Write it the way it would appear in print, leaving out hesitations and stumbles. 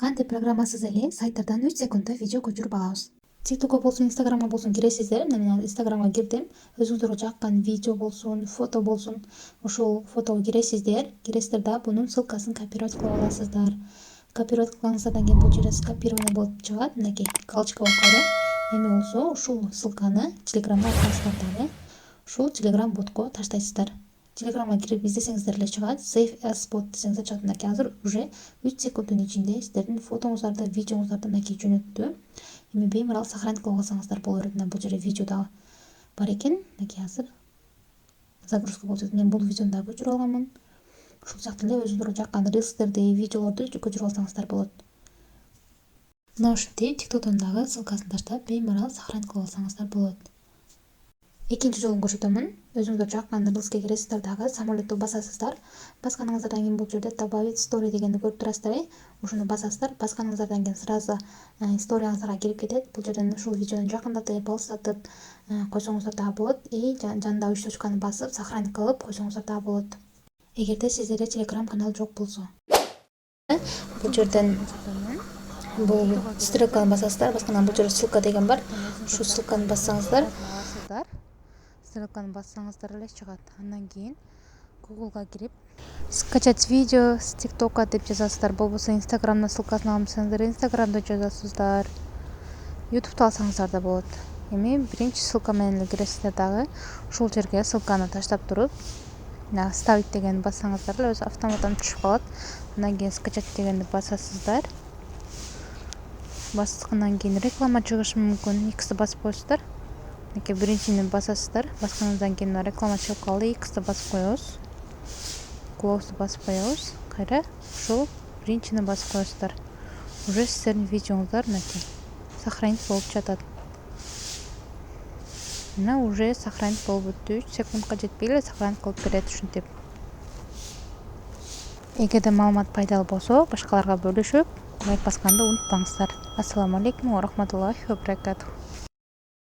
Кантип программасыз эле сайттардан 3 секундда видео көчүрүп алабыз. TikTokко болсун, Instagramга болсун киресиздер. Мен Instagramга кирдим. Өзүңүзгө жаккан видео болсун, фото болсун, ошол фотого киресиздер. Киресиздер да бунун ссылкасын копировать кылып аласыздар. Копировать кылгансыздан кийин бул жерде скопирование болуп чыгат. Мынакей галочка болуп калды. Эми болсо ушул ссылканы Telegramга аласыздар дагы. Ушул Telegram ботко таштайсыздар. Telegramга кирип издесеңиздер эле чыгат. Save as bot десеңиздер чыгат. Мынакей азыр уже 3 секунддун ичинде сиздердин фотоңуздарды, видеоңуздарды мынакей жөнөттү. Эми беймарал сохранить кылып алсаңыздар боло берет. Бул жерде видео да бар экен. Мынакей азыр загрузка болуп жатат. Мен бул видеону да көчүрүп алганмын. Ушул сыяктуу эле өзүңүзгө жаккан рилстерди, видеолорду көчүрүп алсаңыздар болот. Мына ушинтип TikToктон дагы ссылкасын таштап беймарал сохранить кылып алсаңыздар болот. Экинчи жолун көрсөтөмүн. Өзүңүзгө жаккан рилске киресиздер дагы, самолетту басасыздар. Басканыңыздардан кийин бул жерде добавить story дегенди көрүп турасыздар. Ушуну басасыздар. Басканыңыздардан кийин сразу историяңыздарга кирип кетет. Бул жерден ушул видеону жакындатып, алыстатып койсоңуздар дагы болот. Жанында 3 точканы басып, сохранить кылып койсоңуздар дагы болот. Эгерде сиздерде Telegram канал жок болсо. Бул жерден бул стрелканы басасыздар. Баскандан бул жерде ссылка деген бар. Ушул ссылканы бассаңыздар, ссылканы бассаңыздар эле чыгат. Андан кийин Google'га кирип скачать видео с TikTok'ка деп жазасыздар. Болбосо Instagram'дан ссылкасын алам десеңиздер, Instagram'да жазасыздар. YouTube'да алсаңыздар да болот. Эми биринчи ссылка менен эле киресиздер дагы. Ушул жерге ссылканы таштап туруп, ставить дегенди бассаңыздар эле өзү автоматтан түшүп калат. Андан кийин скачать дегенди басасыздар. Баскандан кийин реклама чыгышы мүмкүн. X'ти басып коесуздар. Мынакей биринчини басасыздар. Баскандан кийин реклама чыгып калды. X'ти басып коебуз. Close'ду басып коебуз. Кайра ушул биринчини басып коесуздар. Уже сиздердин видеоңуздар мынакей сохранить болуп жатат. Мына уже сохранить болуп өттү. 3 секундка жетпей эле сохранить кылып берет ушинтип. Эгерде маалымат пайдалуу болсо, башкаларга бөлүшүп, лайк басканды унутпаңыздар. Ассаламу алейкум ва рахматуллахи ва баракатух.